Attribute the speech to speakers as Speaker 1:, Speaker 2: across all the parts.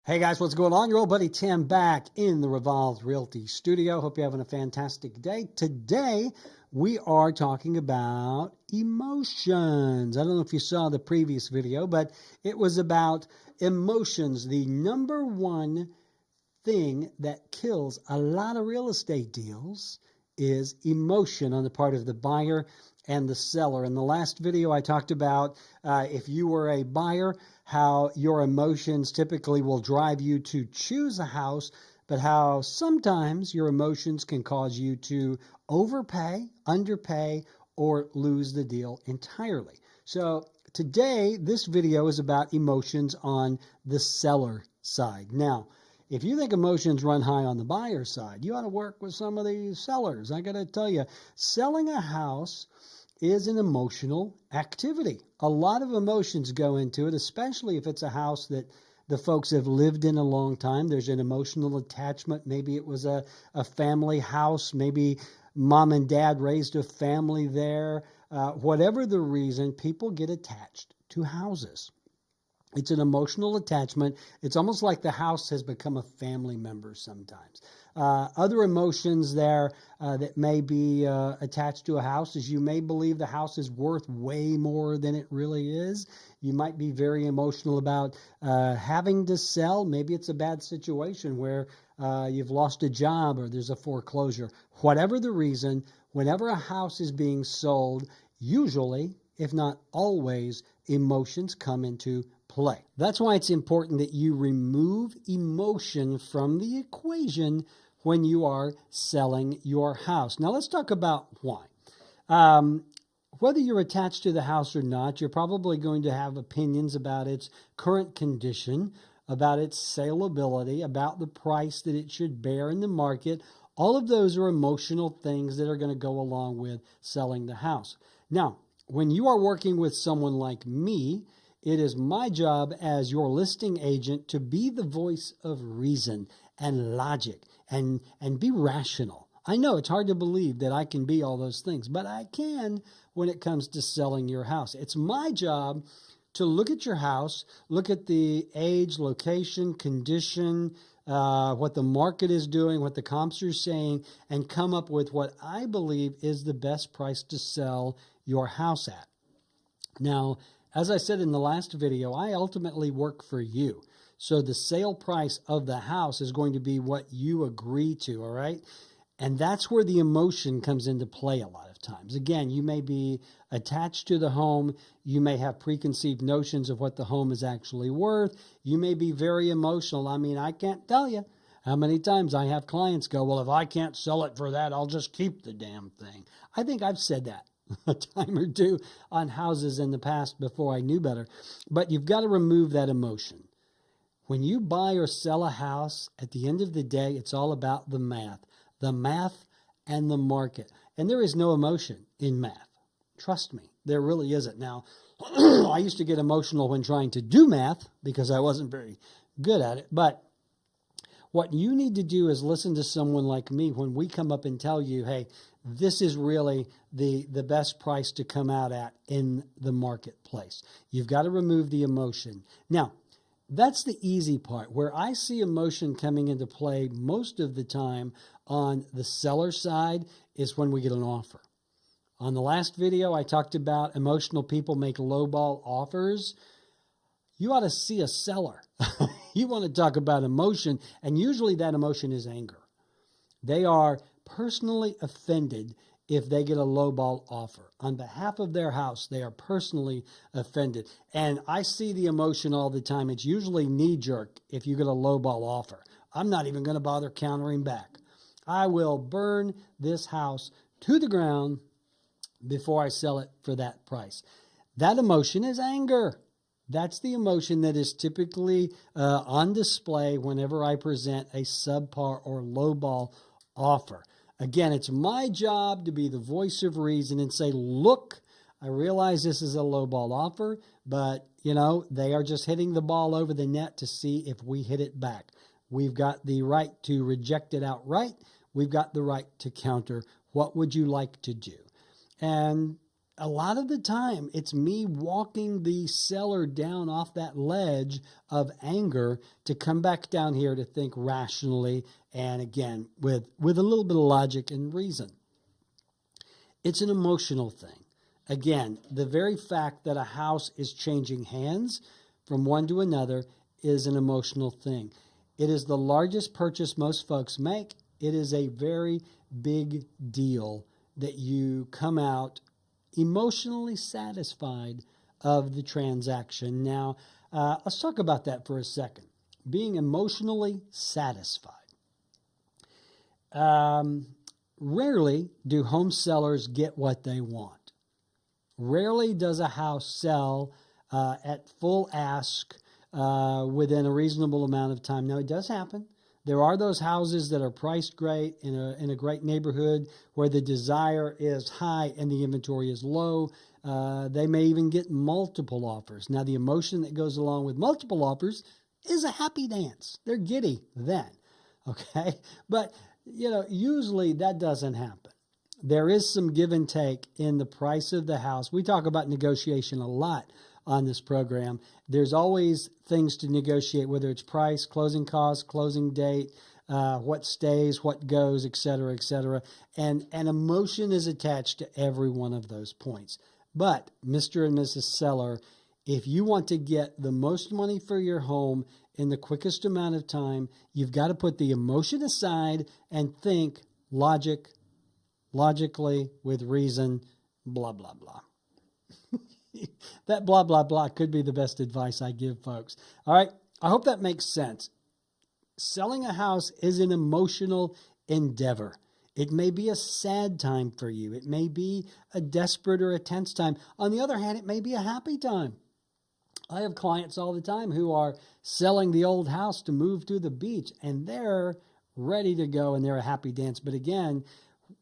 Speaker 1: Hey guys, what's going on? Your old buddy Tim back in the Revolved Realty studio. Hope you're having a fantastic day. Today, we are talking about emotions. I don't know if you saw the previous video, but it was about emotions. The number one thing that kills a lot of real estate deals is emotion on the part of the buyer and the seller. In the last video, I talked about if you were a buyer, how your emotions typically will drive you to choose a house, but how sometimes your emotions can cause you to overpay, underpay, or lose the deal entirely. So today, this video is about emotions on the seller side. Now, if you think emotions run high on the buyer side, you ought to work with some of these sellers. I got to tell you, selling a house is an emotional activity. A lot of emotions go into it, especially if it's a house that the folks have lived in a long time. There's an emotional attachment. Maybe it was a family house. Maybe mom and dad raised a family there. Whatever the reason, people get attached to houses. It's an emotional attachment. It's almost like the house has become a family member sometimes. Other emotions there that may be attached to a house is you may believe the house is worth way more than it really is. You might be very emotional about having to sell. Maybe it's a bad situation where you've lost a job or there's a foreclosure. Whatever the reason, whenever a house is being sold, usually, if not always, emotions come into play. That's why it's important that you remove emotion from the equation when you are selling your house. Now, let's talk about why. Whether you're attached to the house or not, you're probably going to have opinions about its current condition, about its saleability, about the price that it should bear in the market. All of those are emotional things that are going to go along with selling the house. Now, when you are working with someone like me, it is my job as your listing agent to be the voice of reason and logic and be rational. I know it's hard to believe that I can be all those things, but I can when it comes to selling your house. It's my job to look at your house, look at the age, location, condition, what the market is doing, what the comps are saying, and come up with what I believe is the best price to sell your house at. Now, as I said in the last video, I ultimately work for you. So the sale price of the house is going to be what you agree to, all right? And that's where the emotion comes into play a lot of times. Again, you may be attached to the home. You may have preconceived notions of what the home is actually worth. You may be very emotional. I mean, I can't tell you how many times I have clients go, well, if I can't sell it for that, I'll just keep the damn thing. I think I've said that a time or two on houses in the past before I knew better. But you've got to remove that emotion. When you buy or sell a house, at the end of the day, it's all about the math and the market. And there is no emotion in math. Trust me, there really isn't. Now, I used to get emotional when trying to do math because I wasn't very good at it. But what you need to do is listen to someone like me when we come up and tell you, hey, this is really the best price to come out at in the marketplace. You've got to remove the emotion. Now, that's the easy part. Where I see emotion coming into play most of the time on the seller side is when we get an offer. On the last video, I talked about emotional people make lowball offers. You ought to see a seller. You want to talk about emotion, and usually that emotion is anger. They are personally offended if they get a lowball offer. On behalf of their house, they are personally offended. And I see the emotion all the time. It's usually knee-jerk if you get a lowball offer. I'm not even going to bother countering back. I will burn this house to the ground before I sell it for that price. That emotion is anger. That's the emotion that is typically on display whenever I present a subpar or lowball offer. Again, it's my job to be the voice of reason and say, look, I realize this is a lowball offer, but, you know, they are just hitting the ball over the net to see if we hit it back. We've got the right to reject it outright. We've got the right to counter. What would you like to do? And a lot of the time, it's me walking the seller down off that ledge of anger to come back down here to think rationally and, again, with a little bit of logic and reason. It's an emotional thing. Again, the very fact that a house is changing hands from one to another is an emotional thing. It is the largest purchase most folks make. It is a very big deal that you come out emotionally satisfied of the transaction. Now, let's talk about that for a second. Being emotionally satisfied. Rarely do home sellers get what they want. Rarely does a house sell at full ask within a reasonable amount of time. Now, it does happen. There are those houses that are priced great in a great neighborhood where the desire is high and the inventory is low. They may even get multiple offers. Now, the emotion that goes along with multiple offers is a happy dance. They're giddy then, okay? But, usually that doesn't happen. There is some give and take in the price of the house. We talk about negotiation a lot on this program. There's always things to negotiate, whether it's price, closing costs, closing date, what stays, what goes, et cetera, et cetera. And emotion is attached to every one of those points. But Mr. and Mrs. Seller, if you want to get the most money for your home in the quickest amount of time, you've got to put the emotion aside and think logically, with reason, blah, blah, blah. That blah, blah, blah could be the best advice I give folks. All right. I hope that makes sense. Selling a house is an emotional endeavor. It may be a sad time for you. It may be a desperate or a tense time. On the other hand, it may be a happy time. I have clients all the time who are selling the old house to move to the beach, and they're ready to go and they're a happy dance. But again,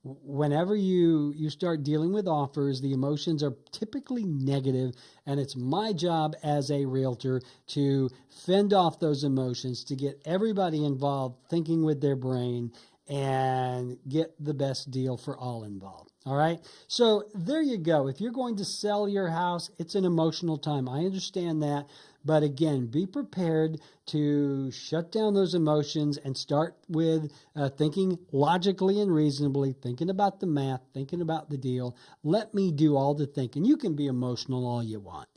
Speaker 1: whenever you start dealing with offers, the emotions are typically negative, and it's my job as a realtor to fend off those emotions, to get everybody involved thinking with their brain and get the best deal for all involved. All right. So there you go. If you're going to sell your house, it's an emotional time. I understand that. But again, be prepared to shut down those emotions and start with thinking logically and reasonably, thinking about the math, thinking about the deal. Let me do all the thinking. You can be emotional all you want.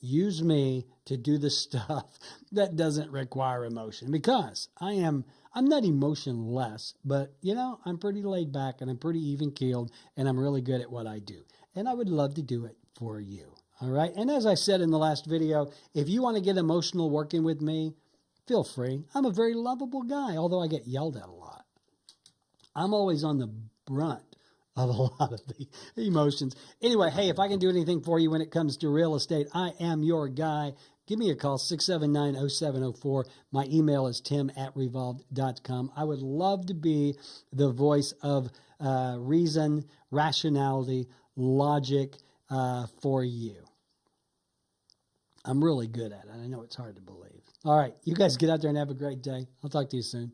Speaker 1: Use me to do the stuff that doesn't require emotion, because I'm not emotionless, but I'm pretty laid back and I'm pretty even keeled and I'm really good at what I do. And I would love to do it for you. All right. And as I said in the last video, if you want to get emotional working with me, feel free. I'm a very lovable guy, although I get yelled at a lot. I'm always on the brunt of a lot of the emotions. Anyway, hey, if I can do anything for you when it comes to real estate, I am your guy. Give me a call, 679-0704. My email is tim@revolved.com. I would love to be the voice of reason, rationality, logic for you. I'm really good at it. I know it's hard to believe. All right, you guys get out there and have a great day. I'll talk to you soon.